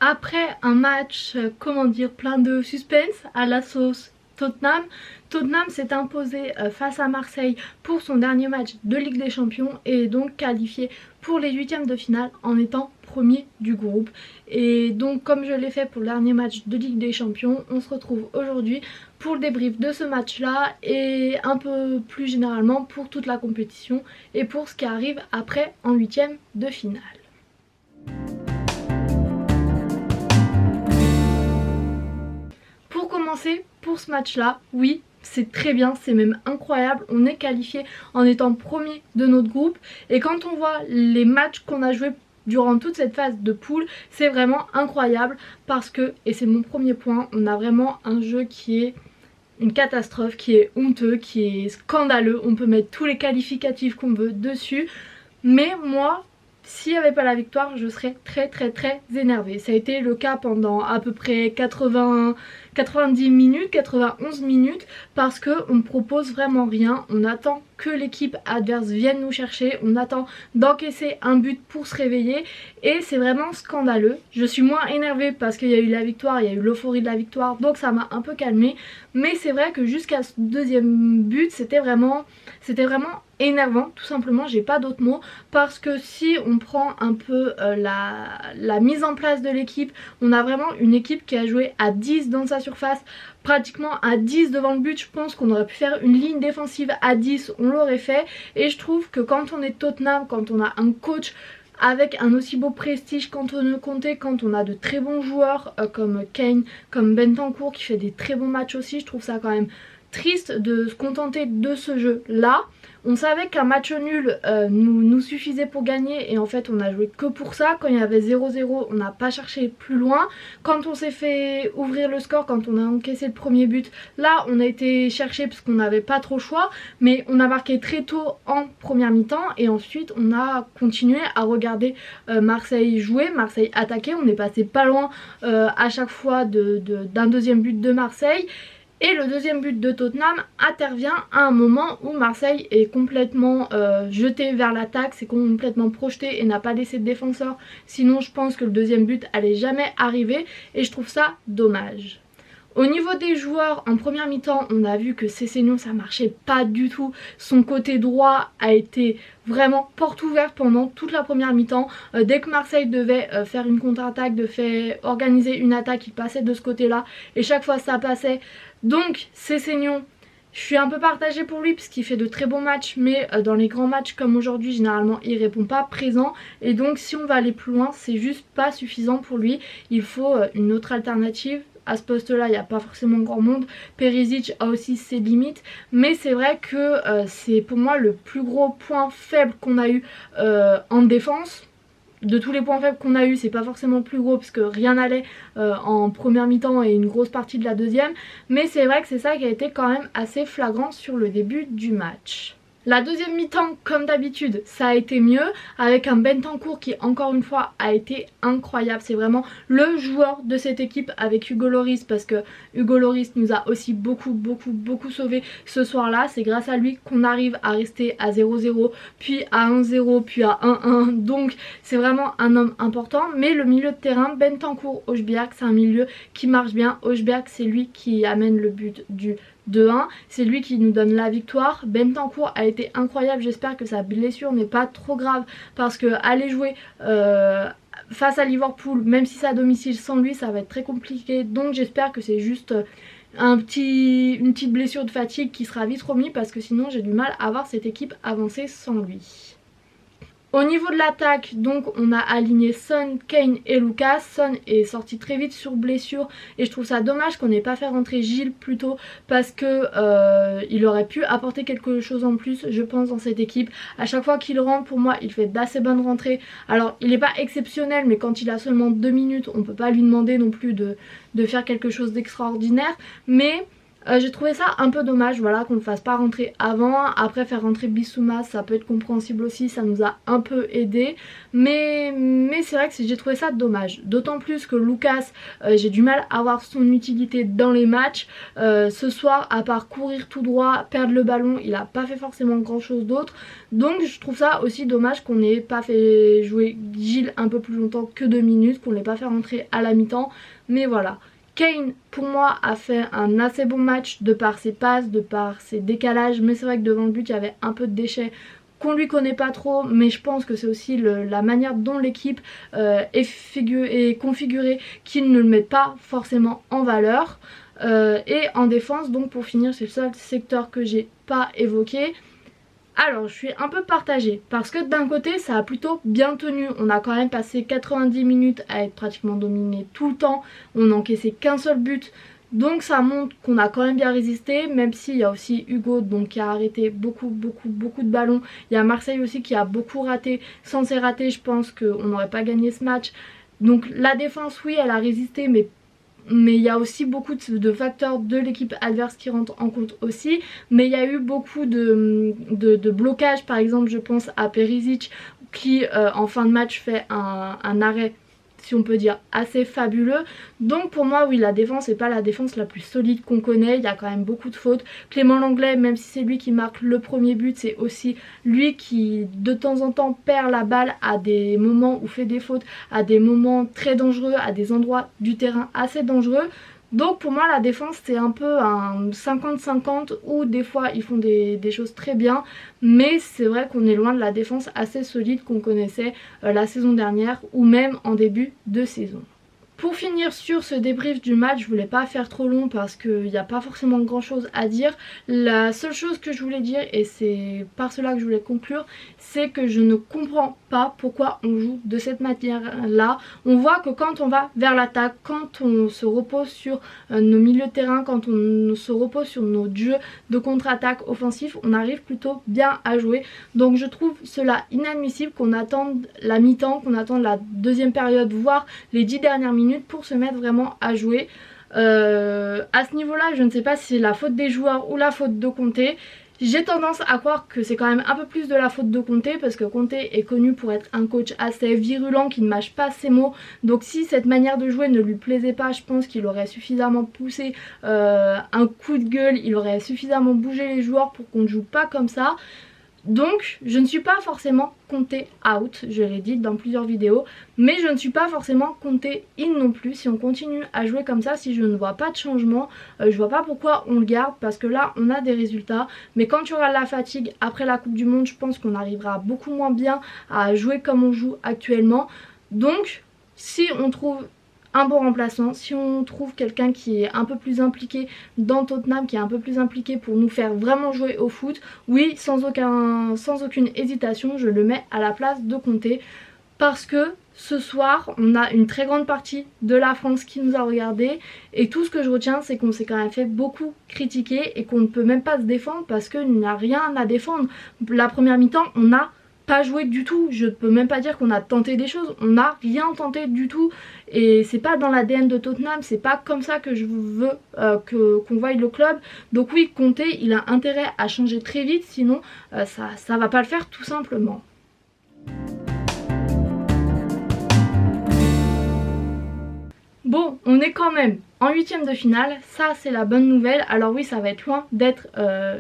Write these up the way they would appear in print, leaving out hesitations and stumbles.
Après un match, comment dire, plein de suspense à la sauce Tottenham, Tottenham s'est imposé face à Marseille pour son dernier match de Ligue des Champions et est donc qualifié pour les huitièmes de finale en étant premier du groupe. Et donc comme je l'ai fait pour le dernier match de Ligue des Champions, on se retrouve aujourd'hui pour le débrief de ce match là et un peu plus généralement pour toute la compétition et pour ce qui arrive après en huitièmes de finale. Pour commencer, pour ce match là, oui, c'est très bien, c'est même incroyable, on est qualifié en étant premier de notre groupe et quand on voit les matchs qu'on a joués durant toute cette phase de poule, c'est vraiment incroyable parce que, et c'est mon premier point, on a vraiment un jeu qui est une catastrophe, qui est honteux, qui est scandaleux, on peut mettre tous les qualificatifs qu'on veut dessus, mais moi, s'il n'y avait pas la victoire, je serais très énervée. Ça a été le cas pendant à peu près 90 minutes, 91 minutes, parce qu'on ne propose vraiment rien. On attend que l'équipe adverse vienne nous chercher, on attend d'encaisser un but pour se réveiller et c'est vraiment scandaleux. Je suis moins énervée parce qu'il y a eu la victoire, il y a eu l'euphorie de la victoire, donc ça m'a un peu calmée. Mais c'est vrai que jusqu'à ce deuxième but, c'était vraiment énervant, tout simplement, j'ai pas d'autres mots, parce que si on prend un peu la mise en place de l'équipe, on a vraiment une équipe qui a joué à 10 dans sa surface, pratiquement à 10 devant le but. Je pense qu'on aurait pu faire une ligne défensive à 10, on l'aurait fait, et je trouve que quand on est Tottenham, quand on a un coach avec un aussi beau prestige qu'Antonio Conte, quand on a de très bons joueurs comme Kane, comme Bentancur qui fait des très bons matchs aussi, je trouve ça quand même triste de se contenter de ce jeu là. On savait qu'un match nul nous suffisait pour gagner et en fait on a joué que pour ça. Quand il y avait 0-0 on n'a pas cherché plus loin. Quand on s'est fait ouvrir le score, quand on a encaissé le premier but, là on a été chercher parce qu'on n'avait pas trop le choix, mais on a marqué très tôt en première mi-temps et ensuite on a continué à regarder Marseille jouer, Marseille attaquer. On est passé pas loin à chaque fois d'un deuxième but de Marseille. Et le deuxième but de Tottenham intervient à un moment où Marseille est complètement jeté vers l'attaque, c'est complètement projeté et n'a pas laissé de défenseur. Sinon je pense que le deuxième but allait jamais arriver et je trouve ça dommage. Au niveau des joueurs, en première mi-temps, on a vu que Sessegnon ça marchait pas du tout. Son côté droit a été vraiment porte ouverte pendant toute la première mi-temps. Dès que Marseille devait faire une contre-attaque, organiser une attaque, il passait de ce côté-là. Et chaque fois ça passait. Donc Sessegnon, je suis un peu partagée pour lui puisqu'il fait de très bons matchs, mais dans les grands matchs comme aujourd'hui, généralement il répond pas présent. Et donc si on va aller plus loin, c'est juste pas suffisant pour lui. Il faut une autre alternative. À ce poste là il n'y a pas forcément grand monde. Perisic a aussi ses limites, mais c'est vrai que c'est pour moi le plus gros point faible qu'on a eu en défense. De tous les points faibles qu'on a eu, c'est pas forcément le plus gros parce que rien n'allait en première mi-temps et une grosse partie de la deuxième, mais c'est vrai que c'est ça qui a été quand même assez flagrant sur le début du match. La deuxième mi-temps, comme d'habitude, ça a été mieux avec un Bentancur qui encore une fois a été incroyable. C'est vraiment le joueur de cette équipe avec Hugo Lloris, parce que Hugo Lloris nous a aussi beaucoup sauvé ce soir-là. C'est grâce à lui qu'on arrive à rester à 0-0, puis à 1-0, puis à 1-1. Donc c'est vraiment un homme important. Mais le milieu de terrain, Bentancur, Højbjerg, c'est un milieu qui marche bien. Højbjerg, c'est lui qui amène le but du 2-1, c'est lui qui nous donne la victoire. Bentancur a été incroyable, j'espère que sa blessure n'est pas trop grave parce que aller jouer face à Liverpool, même si c'est à domicile, sans lui ça va être très compliqué, donc j'espère que c'est juste une petite blessure de fatigue qui sera vite remis parce que sinon j'ai du mal à voir cette équipe avancer sans lui. Au niveau de l'attaque, donc on a aligné Son, Kane et Lucas. Son est sorti très vite sur blessure et je trouve ça dommage qu'on n'ait pas fait rentrer Gilles plus tôt parce que il aurait pu apporter quelque chose en plus, je pense, dans cette équipe. À chaque fois qu'il rentre, pour moi, il fait d'assez bonnes rentrées. Alors il n'est pas exceptionnel, mais quand il a seulement 2 minutes, on peut pas lui demander non plus de faire quelque chose d'extraordinaire. Mais J'ai trouvé ça un peu dommage, voilà, qu'on ne fasse pas rentrer avant. Après, faire rentrer Bissouma, ça peut être compréhensible aussi, ça nous a un peu aidé. Mais c'est vrai que j'ai trouvé ça dommage. D'autant plus que Lucas, j'ai du mal à voir son utilité dans les matchs. Ce soir, à part courir tout droit, perdre le ballon, il a pas fait forcément grand chose d'autre. Donc je trouve ça aussi dommage qu'on n'ait pas fait jouer Gilles un peu plus longtemps que 2 minutes, qu'on l'ait pas fait rentrer à la mi-temps. Mais voilà. Kane pour moi a fait un assez bon match de par ses passes, de par ses décalages, mais c'est vrai que devant le but il y avait un peu de déchets qu'on lui connaît pas trop, mais je pense que c'est aussi la manière dont l'équipe est configurée qui ne le met pas forcément en valeur. Et en défense, donc pour finir, c'est le seul secteur que j'ai pas évoqué. Alors je suis un peu partagée parce que d'un côté ça a plutôt bien tenu, on a quand même passé 90 minutes à être pratiquement dominé tout le temps, on n'a encaissé qu'un seul but, donc ça montre qu'on a quand même bien résisté, même s'il y a aussi Hugo donc, qui a arrêté beaucoup de ballons, il y a Marseille aussi qui a beaucoup raté, sans ces ratés je pense qu'on n'aurait pas gagné ce match. Donc la défense oui elle a résisté mais il y a aussi beaucoup de facteurs de l'équipe adverse qui rentrent en compte aussi. Mais il y a eu beaucoup de blocages, par exemple je pense à Perisic qui en fin de match fait un arrêt, si on peut dire, assez fabuleux. Donc pour moi oui, la défense n'est pas la défense la plus solide qu'on connaît, il y a quand même beaucoup de fautes. Clément Lenglet, même si c'est lui qui marque le premier but, c'est aussi lui qui de temps en temps perd la balle à des moments où fait des fautes, à des moments très dangereux, à des endroits du terrain assez dangereux. Donc pour moi la défense c'est un peu un 50-50 où des fois ils font des choses très bien, mais c'est vrai qu'on est loin de la défense assez solide qu'on connaissait la saison dernière ou même en début de saison. Pour finir sur ce débrief du match, je voulais pas faire trop long parce qu'il n'y a pas forcément grand chose à dire. La seule chose que je voulais dire, et c'est par cela que je voulais conclure, c'est que je ne comprends pas pourquoi on joue de cette manière là. On voit que quand on va vers l'attaque, quand on se repose sur nos milieux de terrain, quand on se repose sur nos jeux de contre-attaque offensif, on arrive plutôt bien à jouer. Donc je trouve cela inadmissible qu'on attende la mi-temps, qu'on attende la deuxième période, voire les 10 dernières minutes pour se mettre vraiment à jouer. À ce niveau là je ne sais pas si c'est la faute des joueurs ou la faute de Conte. J'ai tendance à croire que c'est quand même un peu plus de la faute de Conte parce que Conte est connu pour être un coach assez virulent qui ne mâche pas ses mots. Donc si cette manière de jouer ne lui plaisait pas, je pense qu'il aurait suffisamment poussé un coup de gueule, il aurait suffisamment bougé les joueurs pour qu'on ne joue pas comme ça. Donc je ne suis pas forcément Conte out, je l'ai dit dans plusieurs vidéos, mais je ne suis pas forcément Conte in non plus. Si on continue à jouer comme ça, si je ne vois pas de changement, je vois pas pourquoi on le garde, parce que là on a des résultats. Mais quand tu auras la fatigue après la Coupe du Monde, je pense qu'on arrivera beaucoup moins bien à jouer comme on joue actuellement. Donc si on trouve un bon remplaçant, si on trouve quelqu'un qui est un peu plus impliqué dans Tottenham, qui est un peu plus impliqué pour nous faire vraiment jouer au foot, oui, sans aucune hésitation, je le mets à la place de Conte, parce que ce soir on a une très grande partie de la France qui nous a regardé et tout ce que je retiens c'est qu'on s'est quand même fait beaucoup critiquer et qu'on ne peut même pas se défendre parce qu'il n'y a rien à défendre. La première mi-temps on a pas joué du tout, je peux même pas dire qu'on a tenté des choses, on n'a rien tenté du tout et c'est pas dans l'ADN de Tottenham, c'est pas comme ça que je veux qu'on voie le club. Donc oui, Conte il a intérêt à changer très vite, sinon ça va pas le faire tout simplement. Bon, on est quand même en huitième de finale, ça c'est la bonne nouvelle. Alors oui, ça va être loin d'être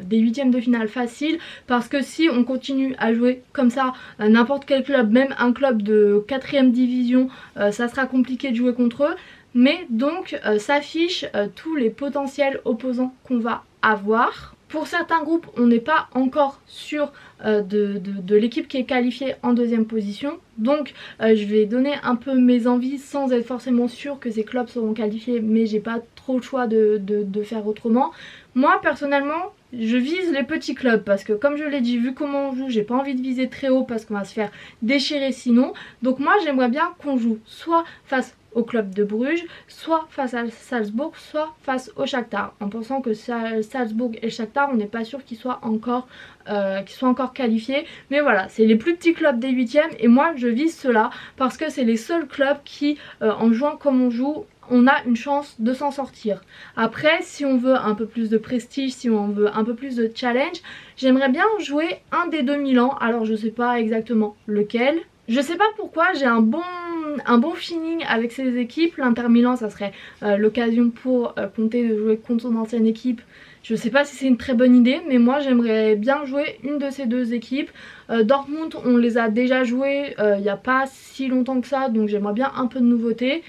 des huitièmes de finale faciles, parce que si on continue à jouer comme ça, n'importe quel club, même un club de 4ème division, ça sera compliqué de jouer contre eux. Mais donc s'affichent tous les potentiels opposants qu'on va avoir. Pour certains groupes, on n'est pas encore sûr de l'équipe qui est qualifiée en deuxième position. Donc je vais donner un peu mes envies sans être forcément sûre que ces clubs seront qualifiés, mais j'ai pas trop le choix de faire autrement. Moi personnellement, je vise les petits clubs parce que comme je l'ai dit, vu comment on joue, j'ai pas envie de viser très haut parce qu'on va se faire déchirer sinon. Donc moi j'aimerais bien qu'on joue soit face au club de Bruges, soit face à Salzbourg, soit face au Shakhtar. En pensant que Salzbourg et le Shakhtar, on n'est pas sûr qu'ils soient encore qualifiés. Mais voilà, c'est les plus petits clubs des 8e et moi je vise cela parce que c'est les seuls clubs qui, en jouant comme on joue, on a une chance de s'en sortir. Après, si on veut un peu plus de prestige, si on veut un peu plus de challenge, j'aimerais bien jouer un des deux Milan. Alors je sais pas exactement lequel. Je sais pas pourquoi, j'ai un bon feeling avec ces équipes. L'Inter Milan, ça serait l'occasion pour Conte de jouer contre son ancienne équipe. Je sais pas si c'est une très bonne idée, mais moi j'aimerais bien jouer une de ces deux équipes. Dortmund, on les a déjà joués il n'y a pas si longtemps que ça, donc j'aimerais bien un peu de nouveauté.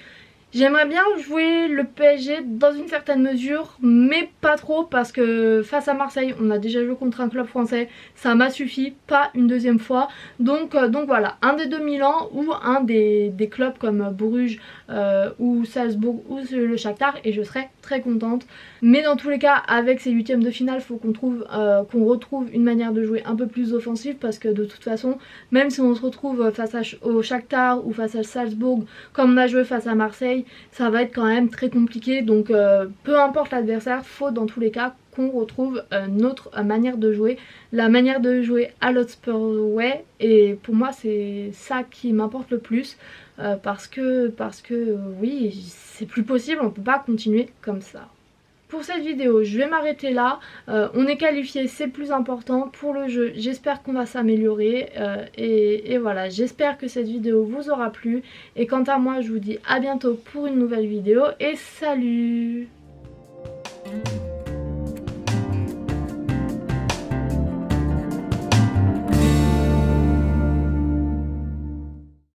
J'aimerais bien jouer le PSG dans une certaine mesure, mais pas trop parce que face à Marseille, on a déjà joué contre un club français, ça m'a suffi, pas une deuxième fois. Donc voilà, un des deux Milan ou un des clubs comme Bruges ou Salzbourg ou le Shakhtar et je serais très contente. Mais dans tous les cas, avec ces huitièmes de finale, il faut qu'on retrouve une manière de jouer un peu plus offensive parce que de toute façon, même si on se retrouve face au Shakhtar ou face à Salzbourg comme on a joué face à Marseille, ça va être quand même très compliqué. Donc peu importe l'adversaire, faut dans tous les cas qu'on retrouve notre manière de jouer, la manière de jouer à l'Hotspur Way, et pour moi c'est ça qui m'importe le plus parce que oui, c'est plus possible, on peut pas continuer comme ça. Pour cette vidéo, je vais m'arrêter là. On est qualifié, c'est plus important pour le jeu. J'espère qu'on va s'améliorer. Et voilà, j'espère que cette vidéo vous aura plu. Et quant à moi, je vous dis à bientôt pour une nouvelle vidéo. Et salut!